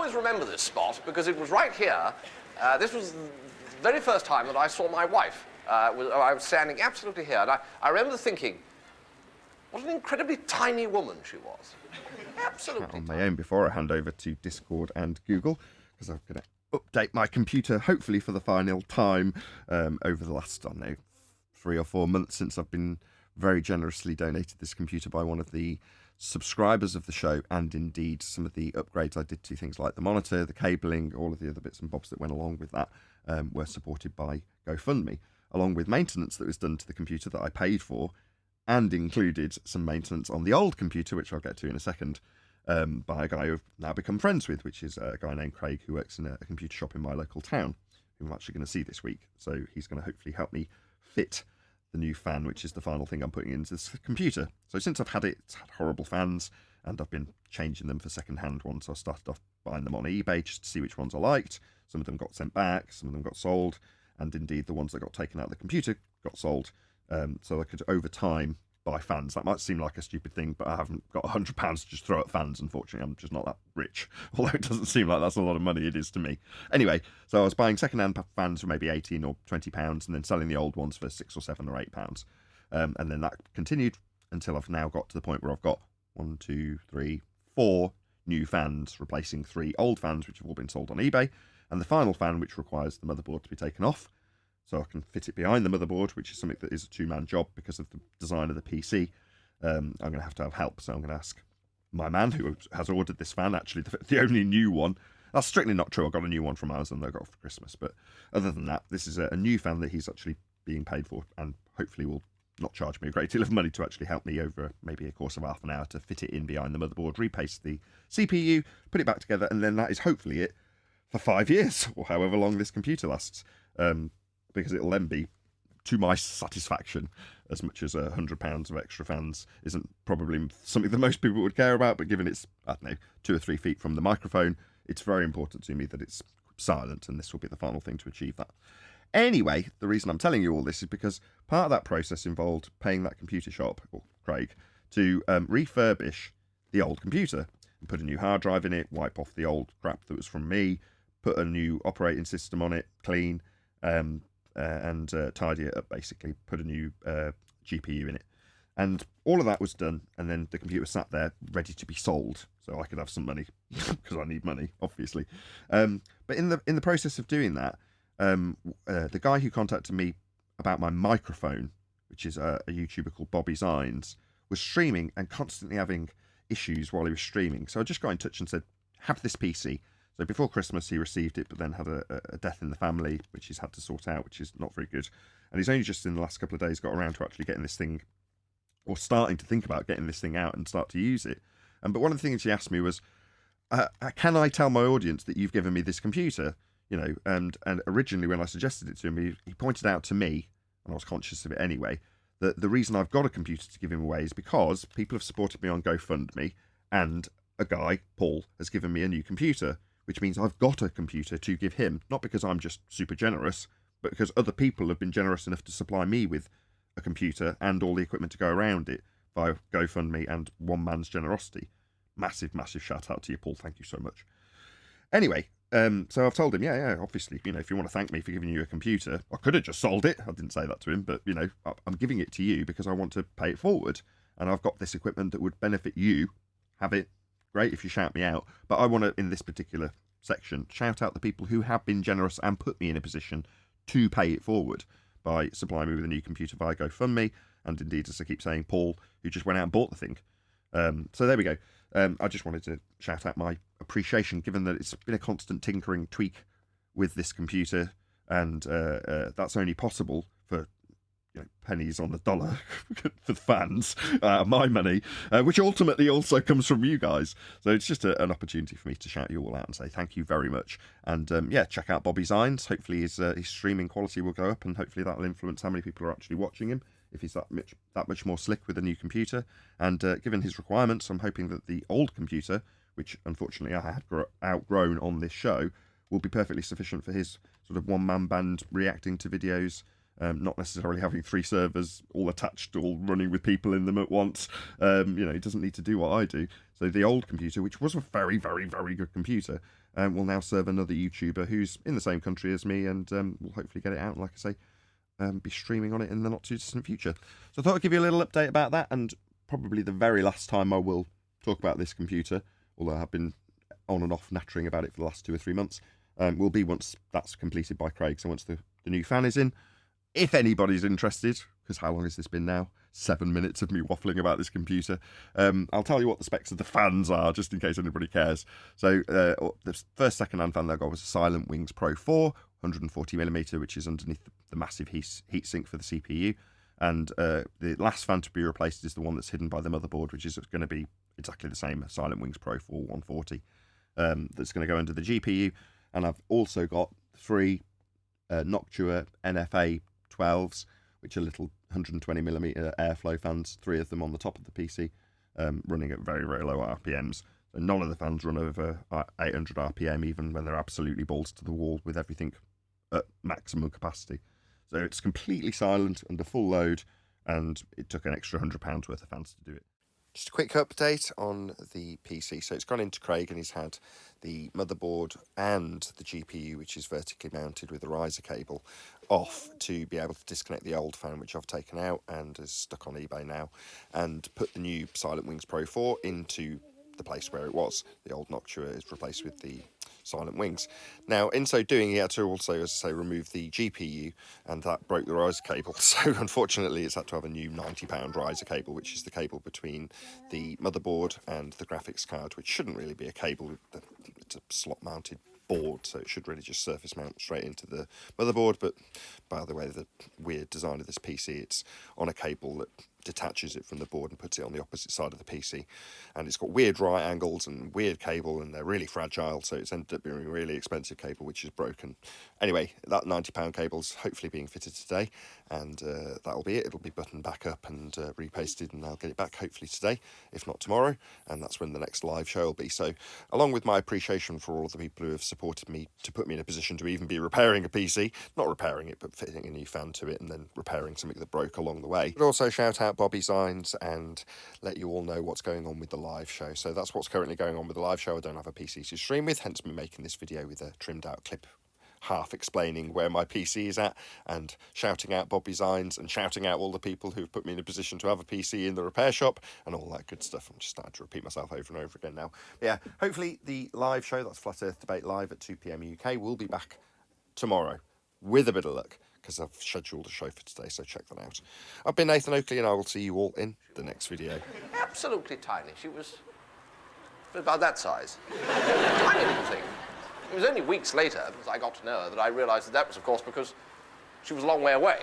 always remember this spot because it was right here. This was the very first time that I saw my wife. I was standing absolutely here, and I remember thinking, what an incredibly tiny woman she was. Absolutely. On my own before I hand over to Discord and Google, because I'm going to update my computer, hopefully for the final time, over the last, I don't know, 3 or 4 months since I've been very generously donated this computer by one of the subscribers of the show, and indeed some of the upgrades I did to things like the monitor, the cabling, all of the other bits and bobs that went along with that were supported by GoFundMe, along with maintenance that was done to the computer that I paid for, and included some maintenance on the old computer, which I'll get to in a second, by a guy who I've now become friends with, which is a guy named Craig who works in a computer shop in my local town, who I'm actually going to see this week. So he's going to hopefully help me fit the new fan, which is the final thing I'm putting into this computer. So since I've had it, it's had horrible fans, and I've been changing them for second-hand ones. So I started off buying them on eBay just to see which ones I liked. Some of them got sent back, some of them got sold, and indeed the ones that got taken out of the computer got sold. So I could, over time, buy fans. That might seem like a stupid thing, but I haven't got £100 to just throw at fans, unfortunately. I'm just not that rich. Although it doesn't seem like that's a lot of money, it is to me. Anyway, so I was buying second-hand fans for maybe £18 or £20, and then selling the old ones for £6 or £7 or £8. And then that continued until I've now got to the point where I've got 1, 2, 3, 4 new fans, replacing 3 old fans, which have all been sold on eBay, and the final fan, which requires the motherboard to be taken off, so I can fit it behind the motherboard, which is something that is a 2-man job because of the design of the PC. I'm going to have help, so I'm going to ask my man who has ordered this fan, actually the only new one. That's strictly not true. I got a new one from Amazon that I got for Christmas, but other than that, this is a new fan that he's actually being paid for, and hopefully will not charge me a great deal of money to actually help me over maybe a course of half an hour to fit it in behind the motherboard, repaste the CPU, put it back together, and then that is hopefully it for 5 years, or however long this computer lasts. Because it'll then be to my satisfaction, as much as £100 of extra fans isn't probably something that most people would care about, but given it's, I don't know, 2 or 3 feet from the microphone, it's very important to me that it's silent, and this will be the final thing to achieve that. Anyway, the reason I'm telling you all this is because part of that process involved paying that computer shop, or Craig, to refurbish the old computer and put a new hard drive in it, wipe off the old crap that was from me, put a new operating system on it, clean, and tidy it up, basically, put a new GPU in it. And all of that was done, and then the computer sat there ready to be sold, so I could have some money, because I need money, obviously. But in the process of doing that, the guy who contacted me about my microphone, which is a YouTuber called Bobby Zines, was streaming and constantly having issues while he was streaming. So I just got in touch and said, have this PC. So before Christmas, he received it, but then had a death in the family, which he's had to sort out, which is not very good. And he's only just in the last couple of days got around to actually getting this thing, or starting to think about getting this thing out and start to use it. But one of the things he asked me was, can I tell my audience that you've given me this computer? You know, and originally when I suggested it to him, he pointed out to me, and I was conscious of it anyway, that the reason I've got a computer to give him away is because people have supported me on GoFundMe, and a guy, Paul, has given me a new computer, which means I've got a computer to give him, not because I'm just super generous, but because other people have been generous enough to supply me with a computer and all the equipment to go around it via GoFundMe and one man's generosity. Massive, massive shout out to you, Paul. Thank you so much. Anyway, so I've told him, yeah, obviously, you know, if you want to thank me for giving you a computer, I could have just sold it. I didn't say that to him, but, you know, I'm giving it to you because I want to pay it forward. And I've got this equipment that would benefit you. Have it. Great if you shout me out, but I want to, in this particular section, shout out the people who have been generous and put me in a position to pay it forward by supplying me with a new computer via GoFundMe, and indeed, as I keep saying, Paul, who just went out and bought the thing. So there we go. I just wanted to shout out my appreciation, given that it's been a constant tinkering tweak with this computer, and that's only possible for pennies on the dollar for the fans, my money, which ultimately also comes from you guys. So it's just an opportunity for me to shout you all out and say thank you very much. And yeah, check out Bobby Zines. Hopefully his streaming quality will go up, and hopefully that'll influence how many people are actually watching him, if he's that much more slick with a new computer. And given his requirements, I'm hoping that the old computer, which unfortunately I had outgrown on this show, will be perfectly sufficient for his sort of one-man band reacting to videos. Not necessarily having 3 servers all attached, all running with people in them at once. You know, he doesn't need to do what I do. So the old computer, which was a very, very, very good computer, will now serve another YouTuber who's in the same country as me, and will hopefully get it out, like I say, be streaming on it in the not too distant future. So I thought I'd give you a little update about that, and probably the very last time I will talk about this computer, although I have been on and off nattering about it for the last 2 or 3 months, will be once that's completed by Craig. So once the new fan is in, if anybody's interested, because how long has this been now? 7 minutes of me waffling about this computer. I'll tell you what the specs of the fans are, just in case anybody cares. So the first second-hand fan that I got was a Silent Wings Pro 4, 140mm, which is underneath the massive heatsink for the CPU. And the last fan to be replaced is the one that's hidden by the motherboard, which is going to be exactly the same as Silent Wings Pro 4 140. That's going to go under the GPU. And I've also got 3 Noctua NFA 12s, which are little 120mm airflow fans, 3 of them on the top of the PC, running at very, very low RPMs. So none of the fans run over 800 RPM, even when they're absolutely balls to the wall with everything at maximum capacity. So it's completely silent under full load, and it took an extra £100 worth of fans to do it. Just a quick update on the PC. So it's gone into Craig, and he's had the motherboard and the GPU, which is vertically mounted with a riser cable, off to be able to disconnect the old fan, which I've taken out and is stuck on eBay now, and put the new Silent Wings Pro 4 into the place where it was. The old Noctua is replaced with the Silent Wings. Now, in so doing, he had to also, as I say, remove the GPU, and that broke the riser cable. So unfortunately, it's had to have a new £90 riser cable, which is the cable between the motherboard and the graphics card, which shouldn't really be a cable. It's a slot-mounted board, so it should really just surface mount straight into the motherboard. But by the way, the weird design of this PC, it's on a cable that detaches it from the board and puts it on the opposite side of the PC, and it's got weird right angles and weird cable, and they're really fragile, so it's ended up being a really expensive cable which is broken. Anyway, that £90 cable's hopefully being fitted today, and that'll be it. It'll be buttoned back up and repasted, and I'll get it back hopefully today, if not tomorrow, and that's when the next live show will be. So along with my appreciation for all of the people who have supported me to put me in a position to even be repairing a PC, not repairing it but fitting a new fan to it and then repairing something that broke along the way, but also shout out Bobby Signs and let you all know what's going on with the live show. So that's what's currently going on with the live show. I don't have a PC to stream with, hence me making this video with a trimmed out clip half explaining where my PC is at, and shouting out Bobby Signs and shouting out all the people who've put me in a position to have a PC in the repair shop and all that good stuff. I'm just starting to repeat myself over and over again now. But yeah, hopefully the live show, that's Flat Earth Debate Live at 2 PM UK, will be back tomorrow with a bit of luck, because I've scheduled a show for today, so check that out. I've been Nathan Oakley, and I will see you all in the next video. Absolutely tiny. She was about that size. Tiny little thing. It was only weeks later, as I got to know her, that I realised that was, of course, because she was a long way away.